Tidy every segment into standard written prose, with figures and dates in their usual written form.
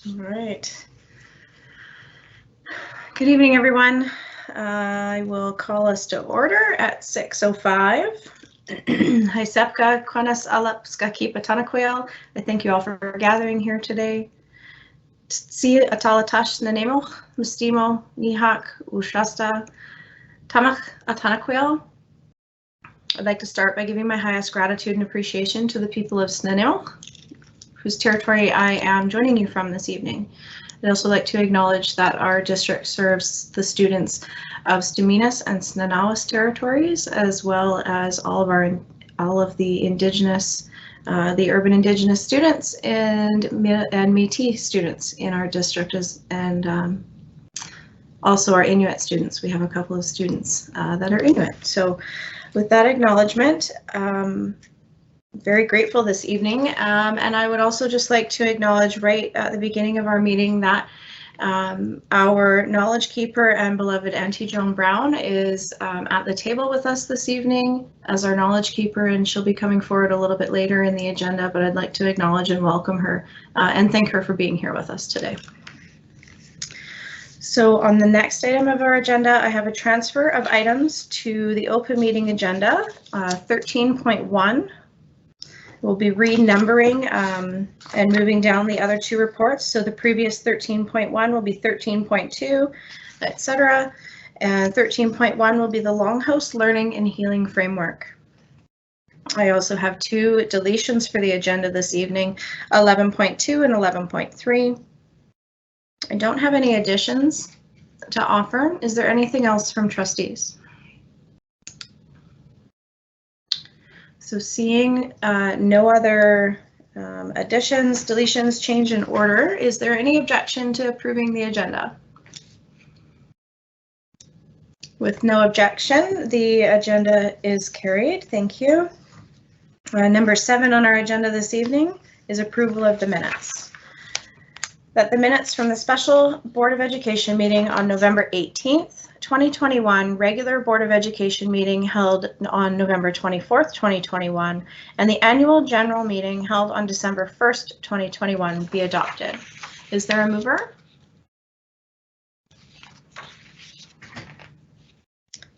All right. Good evening, everyone. I will call us to order at 6:05. Haisepka Konas Alapska Kipatanakwel. I thank you all for gathering here today. Tsi Atalatash Nanemoch, Mustimo, Nihak, Ushasta, Tamach Atanakwel. I'd like to start by giving my highest gratitude and appreciation to the people of Snuneymuxw, whose territory I am joining you from this evening. I'd also like to acknowledge that our district serves the students of Stumminas and Snuneymuxw territories, as well as all of the Indigenous, the urban Indigenous students and Métis students in our district, and also our Inuit students. We have a couple of students that are Inuit. So with that acknowledgement, very grateful this evening, and I would also just like to acknowledge right at the beginning of our meeting that our knowledge keeper and beloved Auntie Joan Brown is at the table with us this evening as our knowledge keeper, and she'll be coming forward a little bit later in the agenda, but I'd like to acknowledge and welcome her and thank her for being here with us today. So on the next item of our agenda, I have a transfer of items to the open meeting agenda, 13.1. We'll be renumbering and moving down the other two reports. So the previous 13.1 will be 13.2, etc. And 13.1 will be the Longhouse Learning and Healing Framework. I also have two deletions for the agenda this evening, 11.2 and 11.3. I don't have any additions to offer. Is there anything else from trustees? So seeing no other additions, deletions, change in order, is there any objection to approving the agenda? With no objection, the agenda is carried. Thank you. Number 7 on our agenda this evening is approval of the minutes. That the minutes from the special Board of Education meeting on November 18th, 2021, regular Board of Education meeting held on November 24th, 2021, and the annual general meeting held on December 1st, 2021 be adopted. Is there a mover?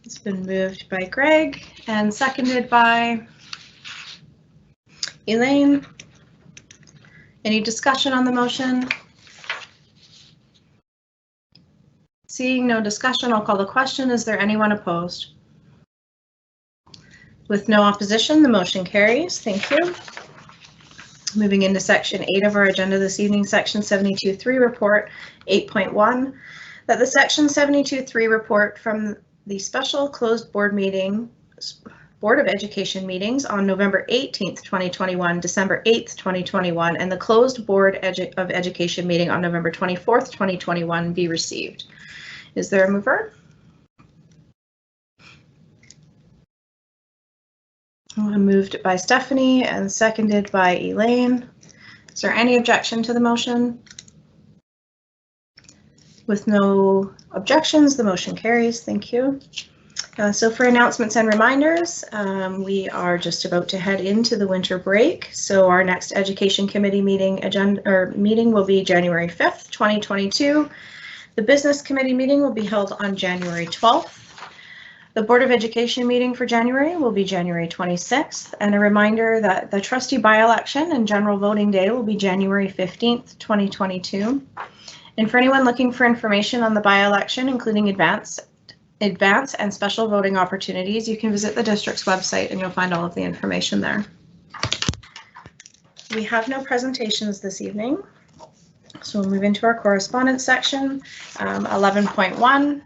It's been moved by Greg and seconded by Elaine. Any discussion on the motion? Seeing no discussion, I'll call the question. Is there anyone opposed? With no opposition, the motion carries. Thank you. Moving into section 8 of our agenda this evening, section 72.3 report 8.1, that the section 72.3 report from the special closed board of Education meetings on November 18th, 2021, December 8th, 2021, and the closed Board of Education meeting on November 24th, 2021 be received. Is there a mover? Moved by Stephanie and seconded by Elaine. Is there any objection to the motion? With no objections, the motion carries. Thank you. So for announcements and reminders, we are just about to head into the winter break. So our next Education Committee meeting will be January 5th, 2022. The Business Committee meeting will be held on January 12th. The Board of Education meeting for January will be January 26th. And a reminder that the trustee by-election and general voting day will be January 15th, 2022. And for anyone looking for information on the by-election, including advance and special voting opportunities, you can visit the district's website and you'll find all of the information there. We have no presentations this evening. So we'll move into our correspondence section. 11.1.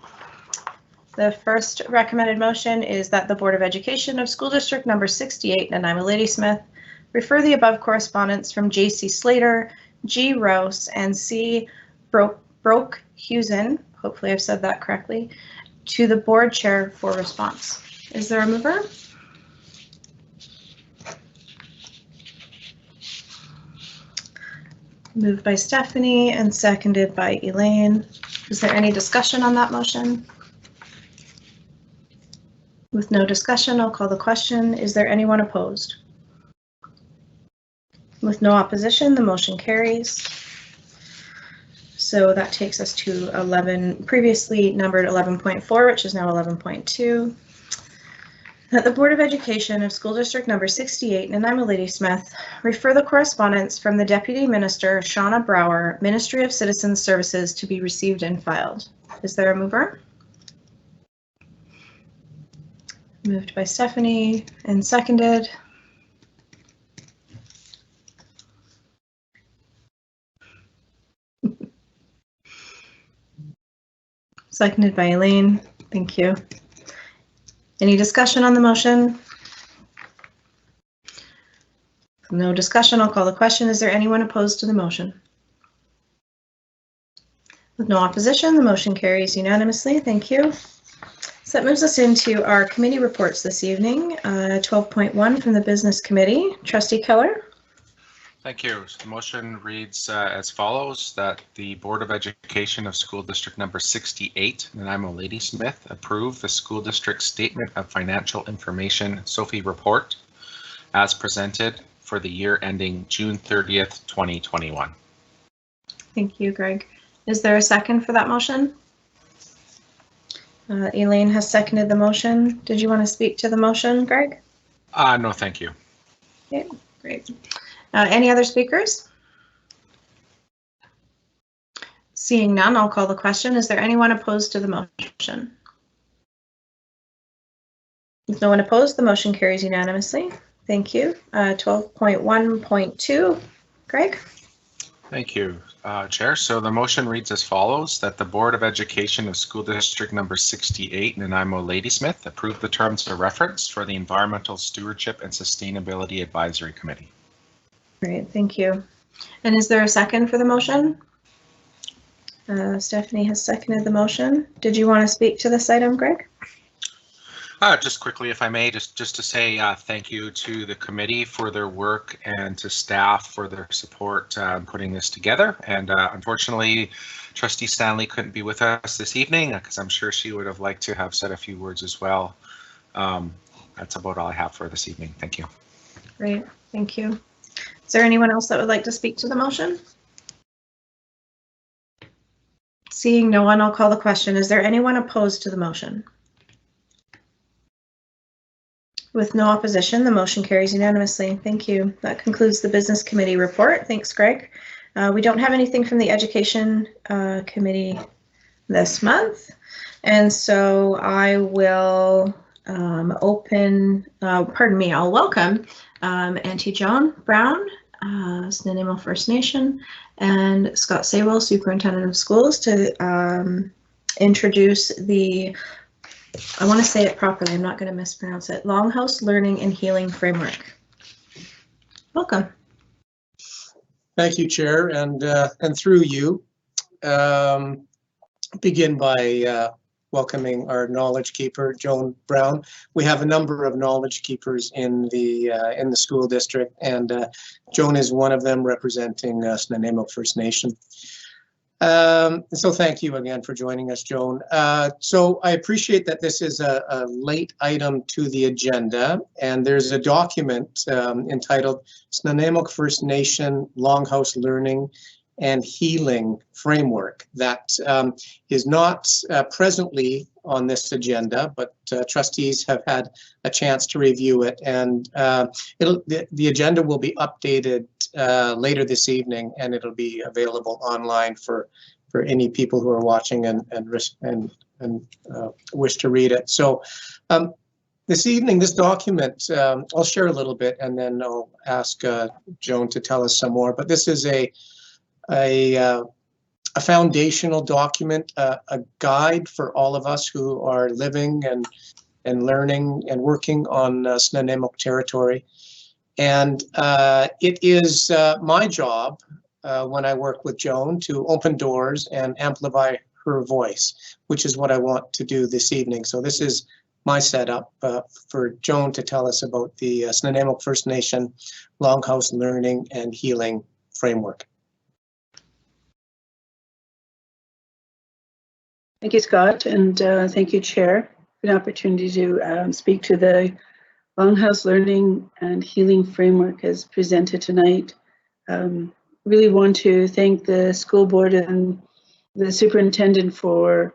The first recommended motion is that the Board of Education of School District number 68, Nanaimo Ladysmith, refer the above correspondence from J.C. Slater, G. Rose, and C. Broke-Husen, hopefully I've said that correctly, to the board chair for response. Is there a mover? Moved by Stephanie and seconded by Elaine. Is there any discussion on that motion? With no discussion, I'll call the question. Is there anyone opposed? With no opposition, the motion carries. So that takes us to 11, previously numbered 11.4, which is now 11.2. That the Board of Education of School District number 68, Nanaimo Ladysmith, refer the correspondence from the Deputy Minister, Shauna Brower, Ministry of Citizen Services, to be received and filed. Is there a mover? Moved by Stephanie and seconded. Seconded by Elaine. Thank you. Any discussion on the motion? No discussion, I'll call the question. Is there anyone opposed to the motion? With no opposition, the motion carries unanimously. Thank you. So that moves us into our committee reports this evening. 12.1 from the Business Committee. Trustee Keller. Thank you. The motion reads as follows, that the Board of Education of School District number 68, Nanaimo Ladysmith, approve the school district Statement of Financial Information SOFI report as presented for the year ending June 30th, 2021. Thank you, Greg. Is there a second for that motion? Elaine has seconded the motion. Did you want to speak to the motion, Greg? No, thank you. Okay, great. Any other speakers? Seeing none, I'll call the question. Is there anyone opposed to the motion? With no one opposed, the motion carries unanimously. Thank you. 12.1.2, Greg? Thank you, Chair. So the motion reads as follows, that the Board of Education of School District number 68, Nanaimo Ladysmith, approve the terms of reference for the Environmental Stewardship and Sustainability Advisory Committee. Great, thank you. And is there a second for the motion? Stephanie has seconded the motion. Did you want to speak to this item, Greg? Just quickly, if I may, just to say thank you to the committee for their work and to staff for their support putting this together. And unfortunately, Trustee Stanley couldn't be with us this evening because I'm sure she would have liked to have said a few words as well. That's about all I have for this evening. Thank you. Great, thank you. Is there anyone else that would like to speak to the motion? Seeing no one, I'll call the question. Is there anyone opposed to the motion? With no opposition, the motion carries unanimously. Thank you. That concludes the Business Committee report. Thanks, Greg. We don't have anything from the Education Committee this month, and so I will I'll welcome Auntie Joan Brown, Nanaimo First Nation, and Scott Saywell, Superintendent of Schools, to introduce the, I want to say it properly, I'm not going to mispronounce it, Longhouse Learning and Healing Framework. Welcome. Thank you, Chair, and through you, begin by welcoming our knowledge keeper, Joan Brown. We have a number of knowledge keepers in the school district, and Joan is one of them, representing Nanaimo First Nation. So thank you again for joining us, Joan. So I appreciate that this is a late item to the agenda, and there's a document entitled Nanaimo First Nation Longhouse Learning and Healing Framework that is not presently on this agenda, but trustees have had a chance to review it, and the agenda will be updated later this evening, and it'll be available online for any people who are watching and wish to read it. So this evening, this document, I'll share a little bit, and then I'll ask Joan to tell us some more. But this is a foundational document, a guide for all of us who are living and learning and working on Snuneymuxw territory. And it is my job when I work with Joan to open doors and amplify her voice, which is what I want to do this evening. So this is my setup for Joan to tell us about the Snuneymuxw First Nation Longhouse Learning and Healing Framework. Thank you, Scott, and thank you, Chair, for the opportunity to speak to the Longhouse Learning and Healing Framework as presented tonight. Really want to thank the school board and the superintendent for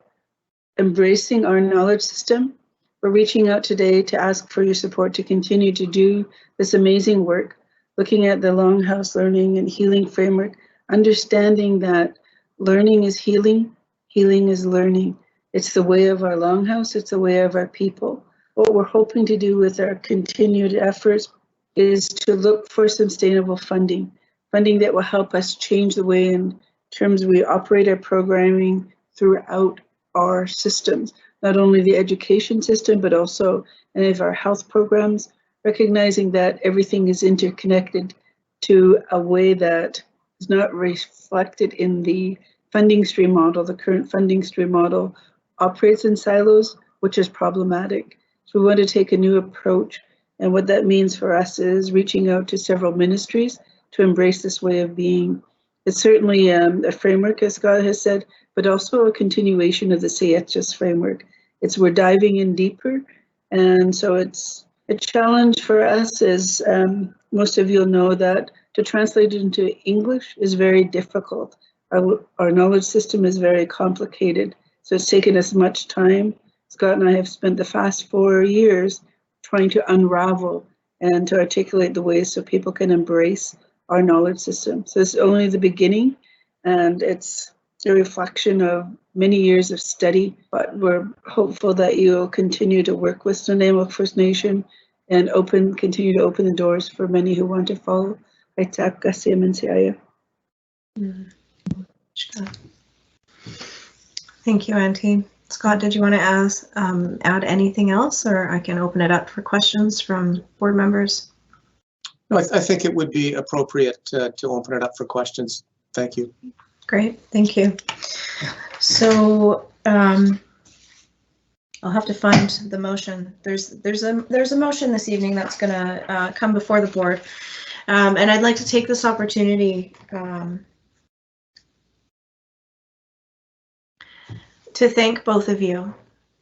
embracing our knowledge system. We're reaching out today to ask for your support to continue to do this amazing work, looking at the Longhouse Learning and Healing Framework, understanding that learning is healing, healing is learning. It's the way of our Longhouse, it's the way of our people. What we're hoping to do with our continued efforts is to look for sustainable funding that will help us change the way in terms we operate our programming throughout our systems, not only the education system, but also any of our health programs, recognizing that everything is interconnected to a way that is not reflected in the funding stream model. The current funding stream model operates in silos, which is problematic. So we want to take a new approach. And what that means for us is reaching out to several ministries to embrace this way of being. It's certainly a framework, as Scott has said, but also a continuation of the CHS framework. We're diving in deeper. And so it's a challenge for us, as most of you know, that to translate it into English is very difficult. Our knowledge system is very complicated. So it's taken us much time. Scott and I have spent the past 4 years trying to unravel and to articulate the ways so people can embrace our knowledge system. So it's only the beginning, and it's a reflection of many years of study, but we're hopeful that you'll continue to work with Nanaimo First Nation and continue to open the doors for many who want to follow. Thank you, Auntie. Scott, did you want to add anything else, or I can open it up for questions from board members? No, I think it would be appropriate to open it up for questions. Thank you. Great, thank you. So I'll have to find the motion. There's a motion this evening that's going to come before the board, and I'd like to take this opportunity to thank both of you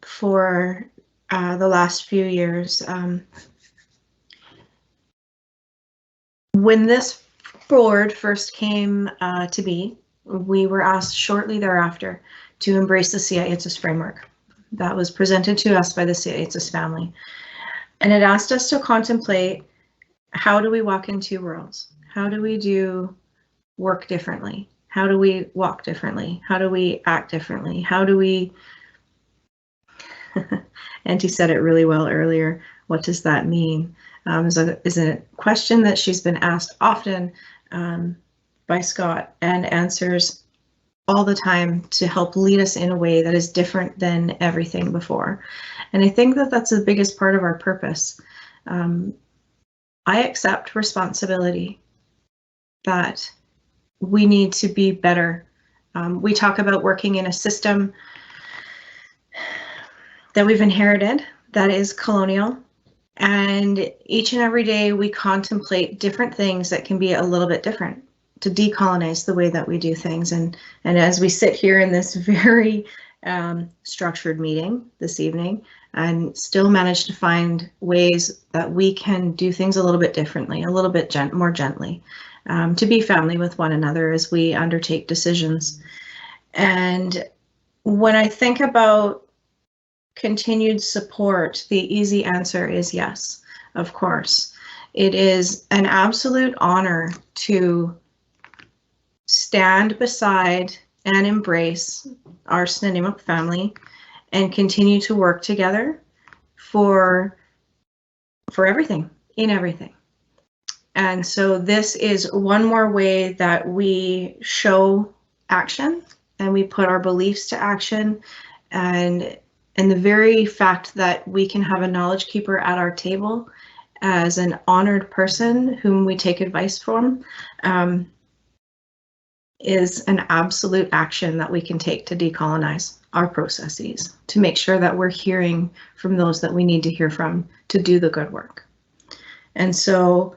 for the last few years. When this board first came to be, we were asked shortly thereafter to embrace the CIHS framework that was presented to us by the CIHS family. And it asked us to contemplate, how do we walk in two worlds? How do we do work differently? How do we walk differently? How do we act differently? How do we, Auntie said it really well earlier, what does that mean? Is a question that she's been asked often by Scott, and answers all the time to help lead us in a way that is different than everything before. And I think that that's the biggest part of our purpose. I accept responsibility that we need to be better. We talk about working in a system that we've inherited that is colonial, and each and every day we contemplate different things that can be a little bit different to decolonize the way that we do things. And as we sit here in this very structured meeting this evening, and still manage to find ways that we can do things a little bit differently, a little bit more gently, to be family with one another as we undertake decisions. And when I think about continued support, the easy answer is yes, of course. It is an absolute honor to stand beside and embrace our Snuneymuxw family and continue to work together for everything, in everything. And so this is one more way that we show action and we put our beliefs to action, and the very fact that we can have a knowledge keeper at our table as an honored person whom we take advice from is an absolute action that we can take to decolonize our processes, to make sure that we're hearing from those that we need to hear from to do the good work. And so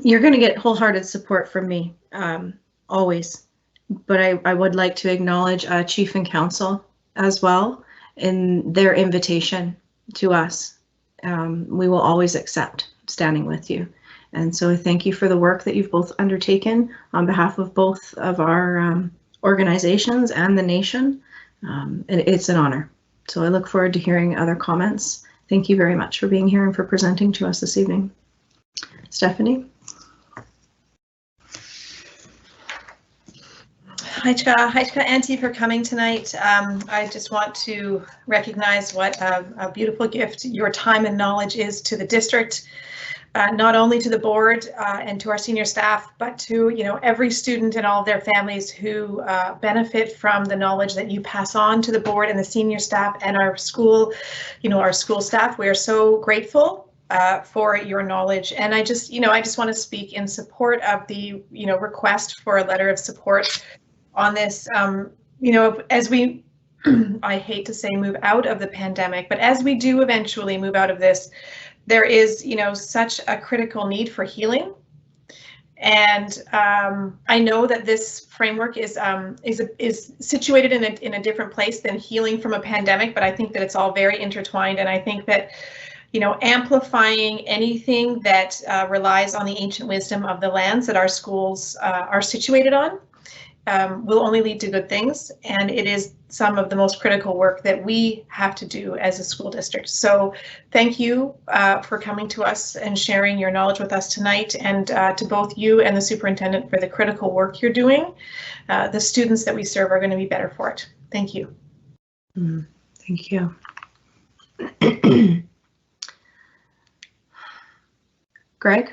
you're going to get wholehearted support from me, always, but I would like to acknowledge Chief and Council as well in their invitation to us. We will always accept standing with you. And so I thank you for the work that you've both undertaken on behalf of both of our organizations and the nation. It's an honor. So I look forward to hearing other comments. Thank you very much for being here and for presenting to us this evening. Stephanie? Hi, Auntie, for coming tonight. I just want to recognize what a beautiful gift your time and knowledge is to the district, not only to the board and to our senior staff, but to every student and all of their families who benefit from the knowledge that you pass on to the board and the senior staff and our school, our school staff. We are so grateful for your knowledge, and I just want to speak in support of the request for a letter of support on this, as we, I hate to say move out of the pandemic, but as we do eventually move out of this, there is, such a critical need for healing. And I know that this framework is situated in a different place than healing from a pandemic, but I think that it's all very intertwined. And I think that, amplifying anything that relies on the ancient wisdom of the lands that our schools are situated on will only lead to good things, and it is some of the most critical work that we have to do as a school district. So thank you for coming to us and sharing your knowledge with us tonight, and to both you and the superintendent for the critical work you're doing. The students that we serve are going to be better for it. Thank you. Thank you. Greg?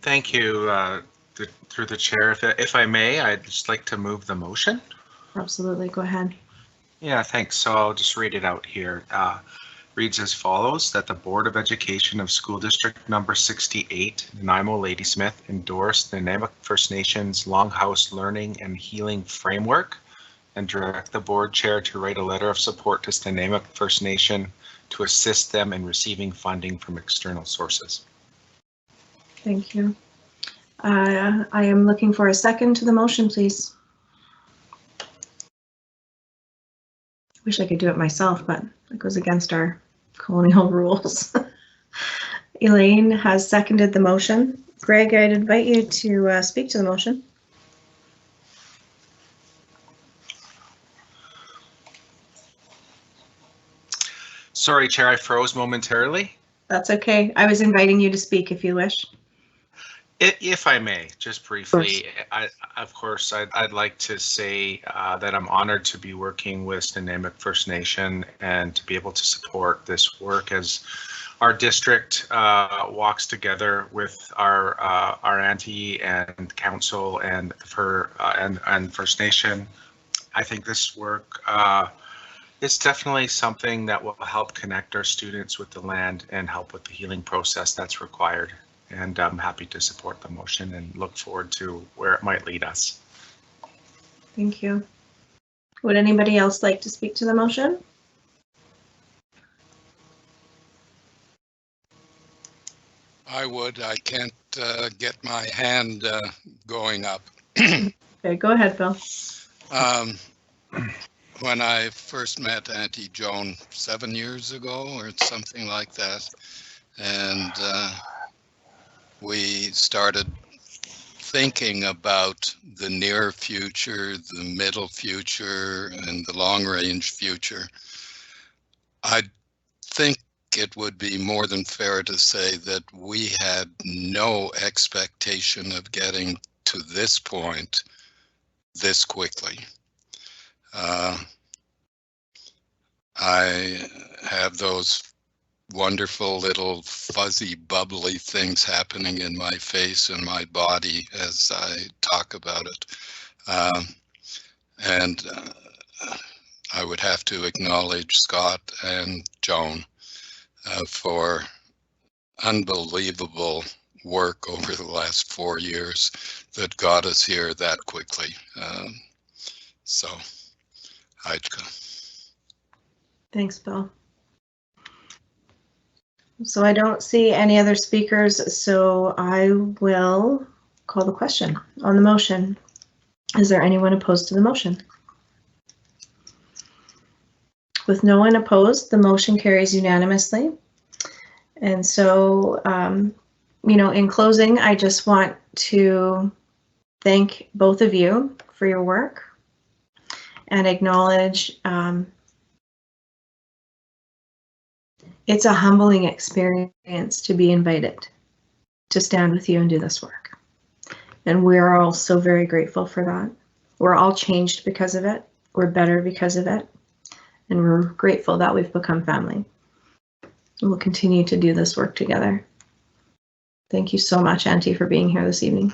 Thank you, through the chair. If I may, I'd just like to move the motion. Absolutely, go ahead. Yeah, thanks. So I'll just read it out here. Reads as follows: that the Board of Education of School District number 68, Nanaimo Ladysmith, endorse the Nanaimo First Nations Longhouse Learning and Healing Framework, and direct the board chair to write a letter of support to the Nanaimo First Nation to assist them in receiving funding from external sources. Thank you. I am looking for a second to the motion, please. Wish I could do it myself, but it goes against our colonial rules. Elaine has seconded the motion. Greg, I'd invite you to speak to the motion. Sorry, Chair, I froze momentarily. That's okay. I was inviting you to speak if you wish. If I may, just briefly, of course, I'd like to say that I'm honored to be working with the Nanaimo First Nation and to be able to support this work as our district walks together with our auntie and council and First Nation. I think this work is definitely something that will help connect our students with the land and help with the healing process that's required. And I'm happy to support the motion and look forward to where it might lead us. Thank you. Would anybody else like to speak to the motion? I would. I can't get my hand going up. Okay, go ahead, Phil. When I first met Auntie Joan 7 years ago or something like that, and we started thinking about the near future, the middle future, and the long range future, I think it would be more than fair to say that we had no expectation of getting to this point this quickly. I have those wonderful little fuzzy bubbly things happening in my face and my body as I talk about it. And I would have to acknowledge Scott and Joan for unbelievable work over the last 4 years that got us here that quickly. So, Heidke. Thanks, Bill. So I don't see any other speakers, so I will call the question on the motion. Is there anyone opposed to the motion? With no one opposed, the motion carries unanimously. And so, you know, in closing, I just want to thank both of you for your work and acknowledge it's a humbling experience to be invited to stand with you and do this work. And we're all so very grateful for that. We're all changed because of it. We're better because of it. And we're grateful that we've become family. We'll continue to do this work together. Thank you so much, Auntie, for being here this evening.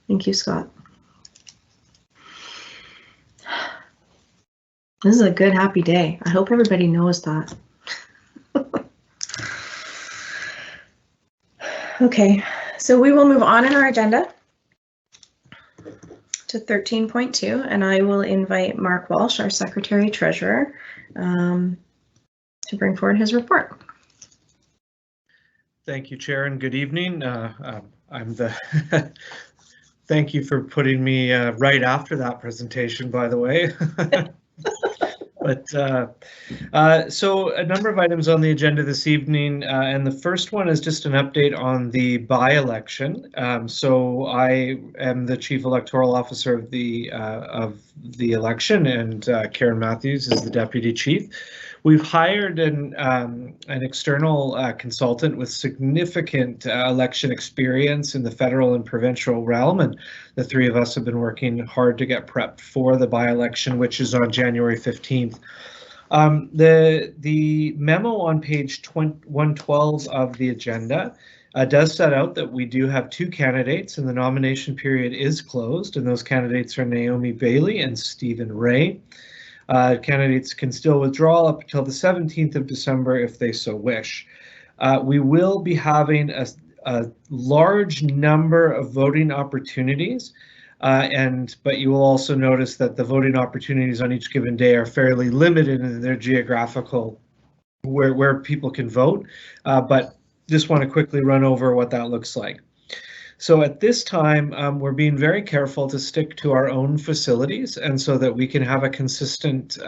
Thank you, Scott. This is a good, happy day. I hope everybody knows that. Okay, so we will move on in our agenda to 13.2, and I will invite Mark Walsh, our Secretary Treasurer, to bring forward his report. Thank you, Chair, and good evening. I'm the thank you for putting me right after that presentation, by the way. But so a number of items on the agenda this evening, and the first one is just an update on the by-election. So I am the Chief Electoral Officer of the election, and Karen Matthews is the Deputy Chief. We've hired an external consultant with significant election experience in the federal and provincial realm, and the three of us have been working hard to get prepped for the by-election, which is on January 15th. The memo on page 112 of the agenda does set out that we do have two candidates, and the nomination period is closed, and those candidates are Naomi Bailey and Stephen Ray. Candidates can still withdraw up until the 17th of December if they so wish. We will be having a large number of voting opportunities, but you will also notice that the voting opportunities on each given day are fairly limited in their geographical where people can vote, but just want to quickly run over what that looks like. So at this time, we're being very careful to stick to our own facilities, and so that we can have a consistent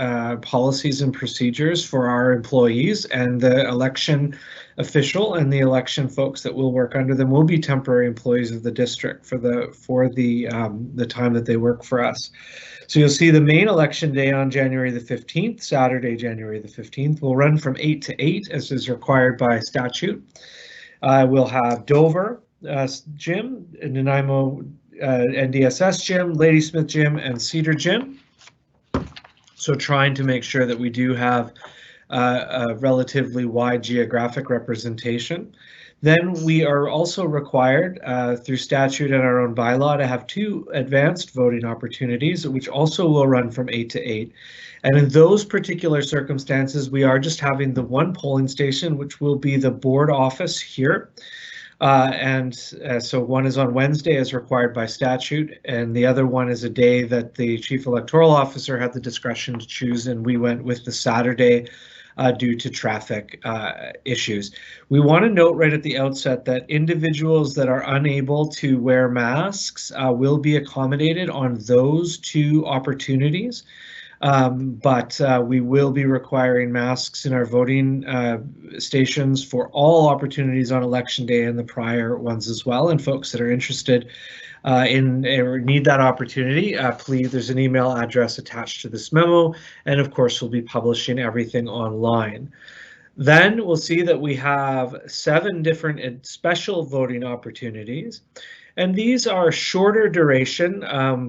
policies and procedures for our employees, and the election official and the election folks that will work under them will be temporary employees of the district for the time that they work for us. So you'll see the main election day on January the 15th, Saturday, January the 15th, will run from 8 to 8 as is required by statute. We'll have Dover Gym, Nanaimo NDSS Gym, Ladysmith Gym, and Cedar Gym. So trying to make sure that we do have a relatively wide geographic representation. Then we are also required through statute and our own bylaw to have two advanced voting opportunities, which also will run from 8 to 8. And in those particular circumstances, we are just having the one polling station, which will be the board office here. So one is on Wednesday as required by statute, and the other one is a day that the Chief Electoral Officer had the discretion to choose, and we went with the Saturday due to traffic issues. We want to note right at the outset that individuals that are unable to wear masks will be accommodated on those two opportunities. But we will be requiring masks in our voting stations for all opportunities on election day and the prior ones as well. And folks that are interested in or need that opportunity, please, there's an email address attached to this memo. And of course, we'll be publishing everything online. Then we'll see that we have 7 different special voting opportunities. And these are shorter duration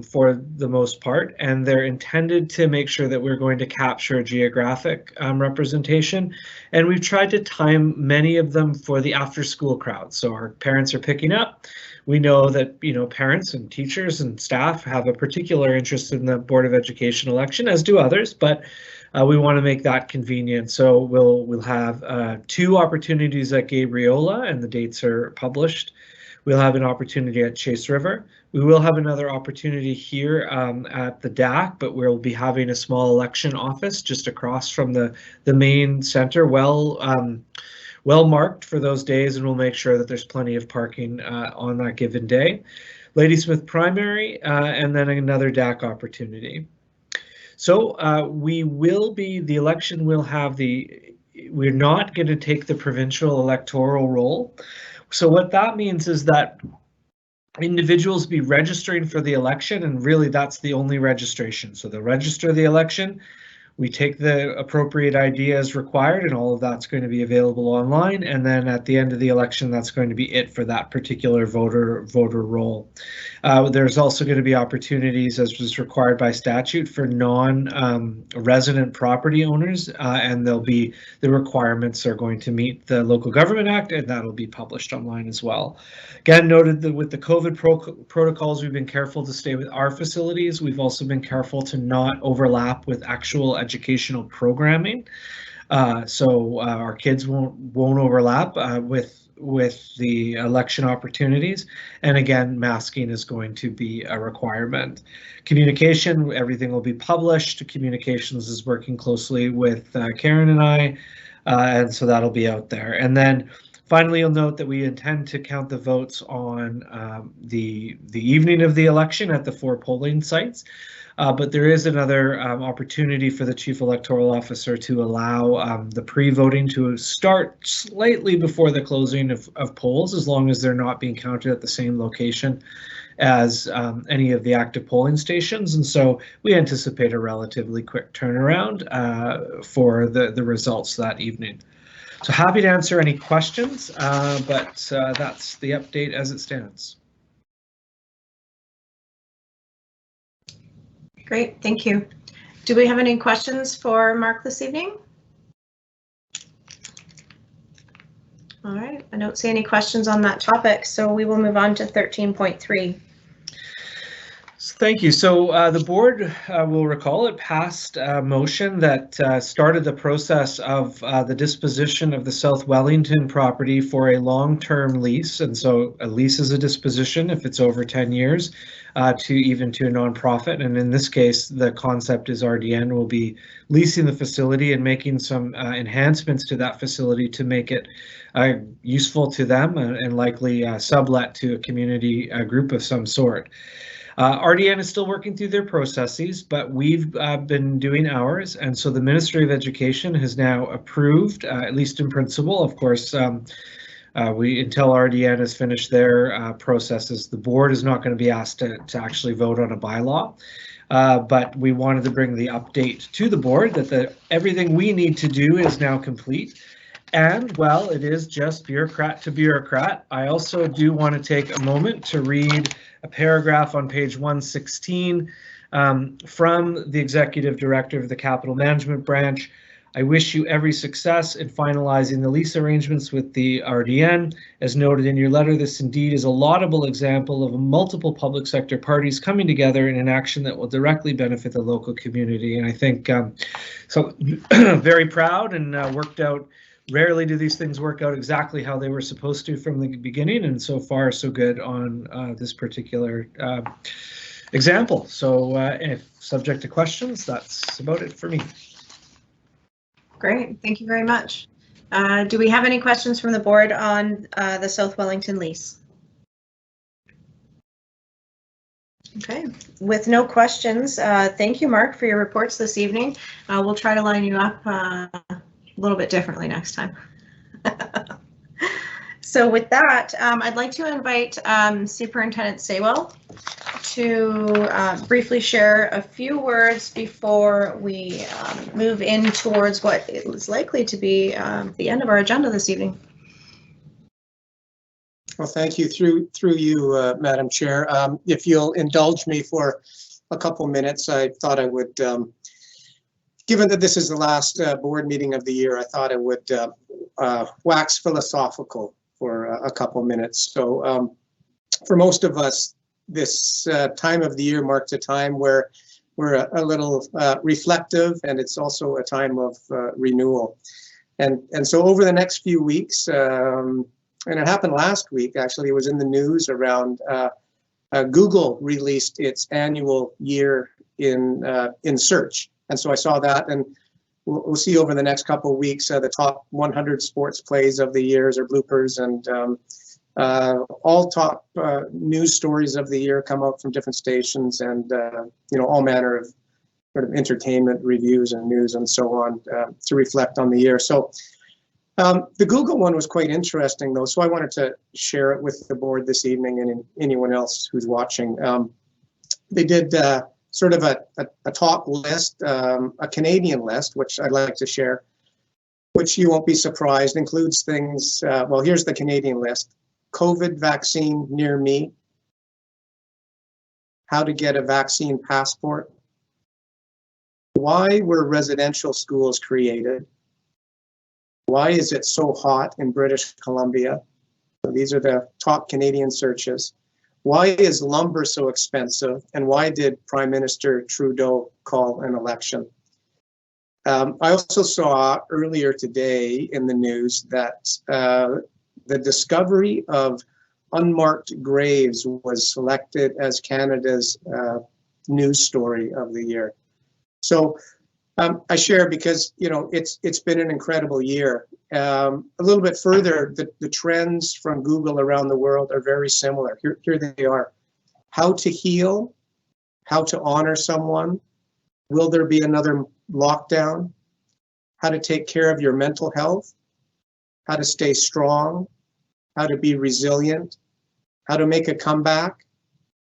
for the most part, and they're intended to make sure that we're going to capture geographic representation. And we've tried to time many of them for the after-school crowd. So our parents are picking up. We know that parents and teachers and staff have a particular interest in the Board of Education election, as do others, but we want to make that convenient. So we'll have 2 opportunities at Gabriola, and the dates are published. We'll have an opportunity at Chase River. We will have another opportunity here at the DAC, but we'll be having a small election office just across from the main center, well marked for those days, and we'll make sure that there's plenty of parking on that given day. Ladysmith Primary, and then another DAC opportunity. So the election will have we're not going to take the provincial electoral roll. So what that means is that individuals be registering for the election, and really that's the only registration. So they'll register the election. We take the appropriate ID as required, and all of that's going to be available online. And then at the end of the election, that's going to be it for that particular voter role. There's also going to be opportunities, as was required by statute, for non-resident property owners, and the requirements are going to meet the Local Government Act, and that'll be published online as well. Again, noted that with the COVID protocols, we've been careful to stay with our facilities. We've also been careful to not overlap with actual educational programming, so our kids won't overlap with the election opportunities. And again, masking is going to be a requirement. Communication, everything will be published. Communications is working closely with Karen and I, and so that'll be out there. And then finally, you'll note that we intend to count the votes on the evening of the election at the 4 polling sites. But there is another opportunity for the Chief Electoral Officer to allow the pre-voting to start slightly before the closing of polls, as long as they're not being counted at the same location as any of the active polling stations. And so we anticipate a relatively quick turnaround for the results that evening. So happy to answer any questions, but that's the update as it stands. Great, thank you. Do we have any questions for Mark this evening? All right, I don't see any questions on that topic, so we will move on to 13.3. Thank you. So the board will recall it passed a motion that started the process of the disposition of the South Wellington property for a long-term lease. And so a lease is a disposition if it's over 10 years to a nonprofit. And in this case, the concept is RDN will be leasing the facility and making some enhancements to that facility to make it useful to them and likely sublet to a community group of some sort. RDN is still working through their processes, but we've been doing ours, and so the Ministry of Education has now approved, at least in principle. Of course, until RDN has finished their processes, the board is not going to be asked to actually vote on a bylaw. But we wanted to bring the update to the board that everything we need to do is now complete. And while it is just bureaucrat to bureaucrat, I also do want to take a moment to read a paragraph on page 116 from the Executive Director of the Capital Management Branch. I wish you every success in finalizing the lease arrangements with the RDN. As noted in your letter, this indeed is a laudable example of multiple public sector parties coming together in an action that will directly benefit the local community. And I think so very proud and worked out. Rarely do these things work out exactly how they were supposed to from the beginning, and so far so good on this particular example. So if subject to questions, that's about it for me. Great, thank you very much. Do we have any questions from the board on the South Wellington lease? Okay, with no questions, thank you, Mark, for your reports this evening. We'll try to line you up a little bit differently next time. So with that, I'd like to invite Superintendent Saywell to briefly share a few words before we move in towards what is likely to be the end of our agenda this evening. Well, thank you. Through you, Madam Chair. If you'll indulge me for a couple minutes, I thought I would, given that this is the last board meeting of the year, I thought I would wax philosophical for a couple minutes. So for most of us, this time of the year marks a time where we're a little reflective, and it's also a time of renewal. And so over the next few weeks, and it happened last week, actually, it was in the news around Google released its annual year in search. And so I saw that, and we'll see over the next couple of weeks the top 100 sports plays of the years or bloopers, and all top news stories of the year come out from different stations, and you know, all manner of sort of entertainment reviews and news and so on to reflect on the year. So The Google one was quite interesting, though, so I wanted to share it with the board this evening and anyone else who's watching. They did sort of a top list, a Canadian list, which I'd like to share, which you won't be surprised, includes things, well, here's the Canadian list. COVID vaccine near me. How to get a vaccine passport. Why were residential schools created? Why is it so hot in British Columbia? So these are the top Canadian searches. Why is lumber so expensive? And why did Prime Minister Trudeau call an election? I also saw earlier today in the news that the discovery of unmarked graves was selected as Canada's news story of the year. So I share because, you know, it's been an incredible year. A little bit further, the trends from Google around the world are very similar. Here they are. How to heal, how to honor someone. Will there be another lockdown? How to take care of your mental health, how to stay strong, how to be resilient, how to make a comeback,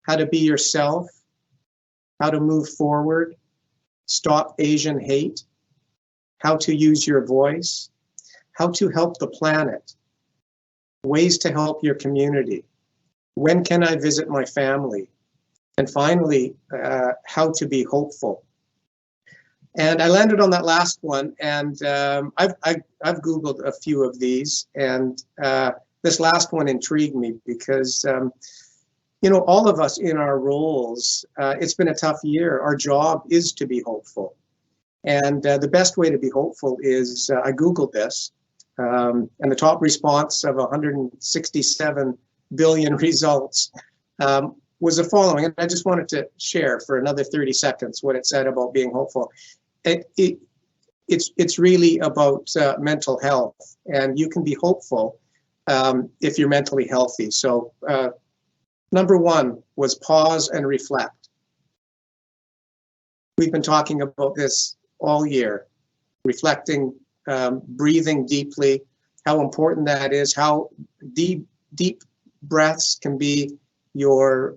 how to be yourself, how to move forward, stop Asian hate, how to use your voice, how to help the planet, ways to help your community, when can I visit my family, and finally, how to be hopeful. And I landed on that last one, and I've Googled a few of these, and this last one intrigued me because, you know, all of us in our roles, it's been a tough year. Our job is to be hopeful. And the best way to be hopeful is, I Googled this, and the top response of 167 billion results was the following. And I just wanted to share for another 30 seconds what it said about being hopeful. It's really about mental health, and you can be hopeful if you're mentally healthy. So number one was pause and reflect. We've been talking about this all year, reflecting, breathing deeply, how important that is, how deep breaths can be your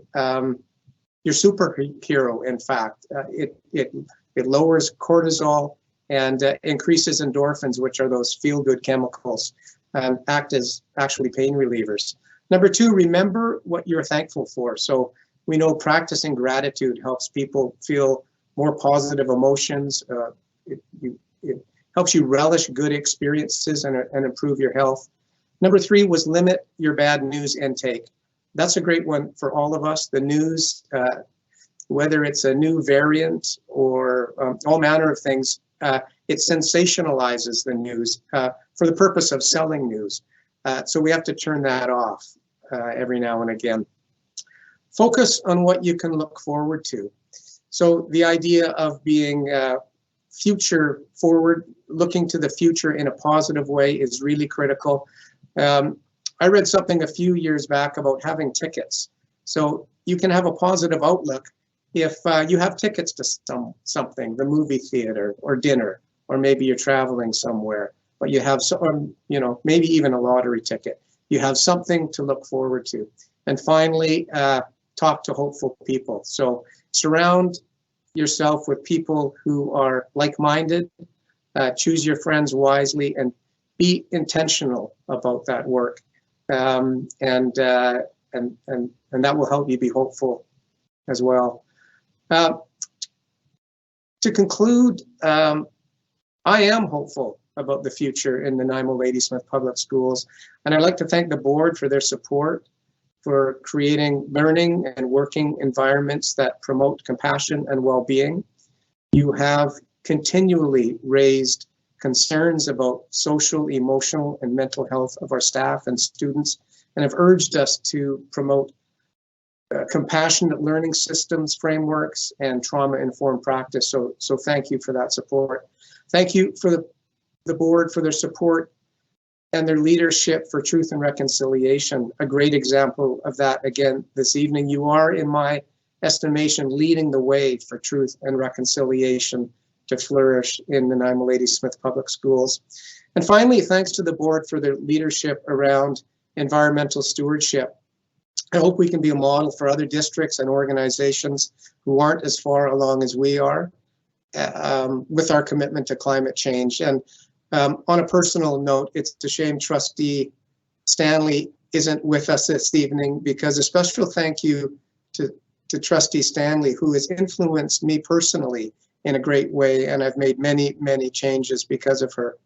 superhero. In fact, it lowers cortisol and increases endorphins, which are those feel-good chemicals, act as actually pain relievers. Number two, remember what you're thankful for. So we know practicing gratitude helps people feel more positive emotions. It helps you relish good experiences and improve your health. Number three was limit your bad news intake. That's a great one for all of us. The news, whether it's a new variant or all manner of things, it sensationalizes the news for the purpose of selling news. So we have to turn that off every now and again. Focus on what you can look forward to. So the idea of being future forward, looking to the future in a positive way is really critical. I read something a few years back about having tickets. So you can have a positive outlook if you have tickets to something, the movie theater or dinner, or maybe you're traveling somewhere, but you have some, you know, maybe even a lottery ticket. You have something to look forward to. And finally, talk to hopeful people. So surround yourself with people who are like-minded, choose your friends wisely, and be intentional about that work. And that will help you be hopeful as well. To conclude, I am hopeful about the future in the Nanaimo Ladysmith Public Schools, and I'd like to thank the board for their support, for creating learning and working environments that promote compassion and well-being. You have continually raised concerns about social, emotional, and mental health of our staff and students, and have urged us to promote compassionate learning systems, frameworks, and trauma-informed practice. So thank you for that support. Thank you for the board for their support and their leadership for truth and reconciliation. A great example of that, again, this evening. You are, in my estimation, leading the way for truth and reconciliation to flourish in the Nanaimo Lady Smith Public Schools. And finally, thanks to the board for their leadership around environmental stewardship. I hope we can be a model for other districts and organizations who aren't as far along as we are with our commitment to climate change. And on a personal note, it's a shame Trustee Stanley isn't with us this evening, because a special thank you to Trustee Stanley, who has influenced me personally in a great way, and I've made many, many changes because of her.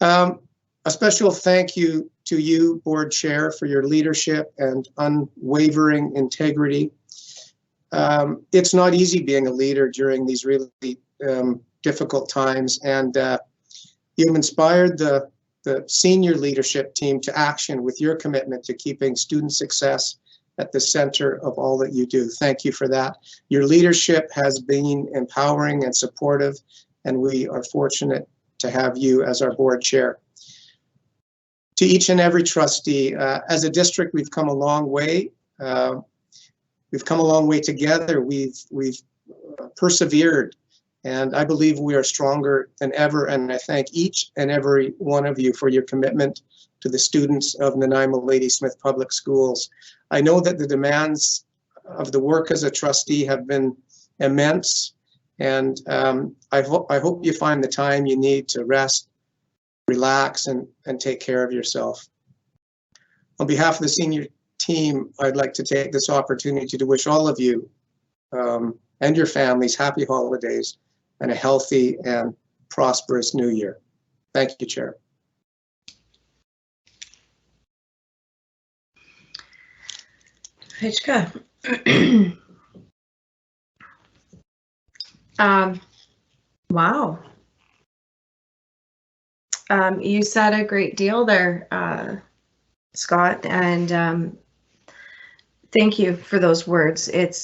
A special thank you to you, Board Chair, for your leadership and unwavering integrity. It's not easy being a leader during these really difficult times, and you've inspired the senior leadership team to action with your commitment to keeping student success at the center of all that you do. Thank you for that. Your leadership has been empowering and supportive, and we are fortunate to have you as our board chair. To each and every trustee, as a district, we've come a long way. We've come a long way together. We've persevered, and I believe we are stronger than ever. And I thank each and every one of you for your commitment to the students of Nanaimo Lady Smith Public Schools. I know that the demands of the work as a trustee have been immense, and I hope you find the time you need to rest, relax, and take care of yourself. On behalf of the senior team, I'd like to take this opportunity to wish all of you and your families happy holidays and a healthy and prosperous new year. Thank you, Chair. Hitchka. Wow. You said a great deal there, Scott, and thank you for those words. It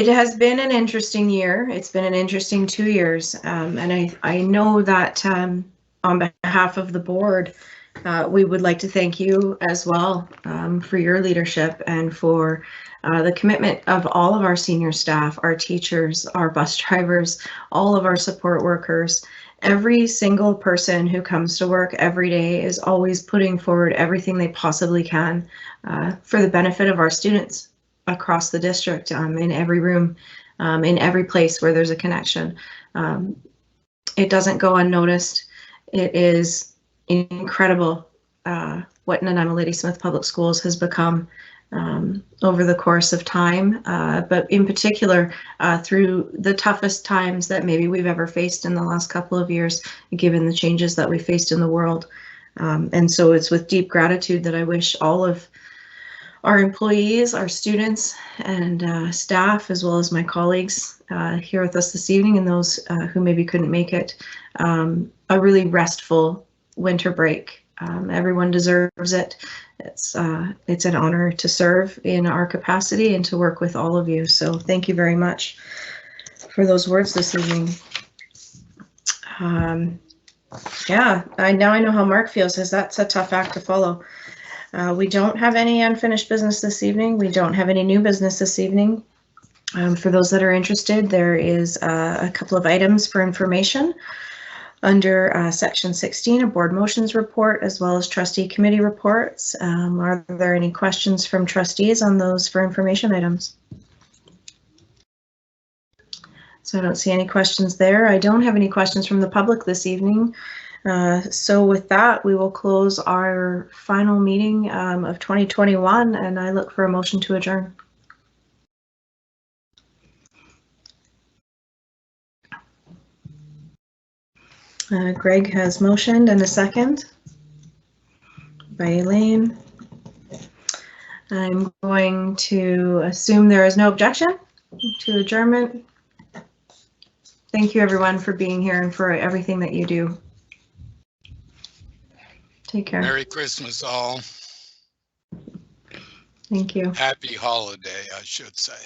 has been an interesting year. It's been an interesting 2 years, and I know that on behalf of the board, we would like to thank you as well for your leadership and for the commitment of all of our senior staff, our teachers, our bus drivers, all of our support workers. Every single person who comes to work every day is always putting forward everything they possibly can for the benefit of our students across the district, in every room, in every place where there's a connection. It doesn't go unnoticed. It is incredible what Nanaimo Lady Smith Public Schools has become over the course of time, but in particular through the toughest times that maybe we've ever faced in the last couple of years, given the changes that we faced in the world. And so it's with deep gratitude that I wish all of our employees, our students, and staff, as well as my colleagues here with us this evening, and those who maybe couldn't make it, a really restful winter break. Everyone deserves it. It's an honor to serve in our capacity and to work with all of you. So thank you very much for those words this evening. Yeah, now I know how Mark feels, as that's a tough act to follow. We don't have any unfinished business this evening. We don't have any new business this evening. For those that are interested, there is a couple of items for information under Section 16, a board motions report, as well as trustee committee reports. Are there any questions from trustees on those for information items? So I don't see any questions there. I don't have any questions from the public this evening. So with that, we will close our final meeting of 2021, and I look for a motion to adjourn. Greg has motioned, and a second by Elaine. I'm going to assume there is no objection to adjournment. Thank you, everyone, for being here and for everything that you do. Take care. Merry Christmas, all. Thank you. Happy holiday, I should say.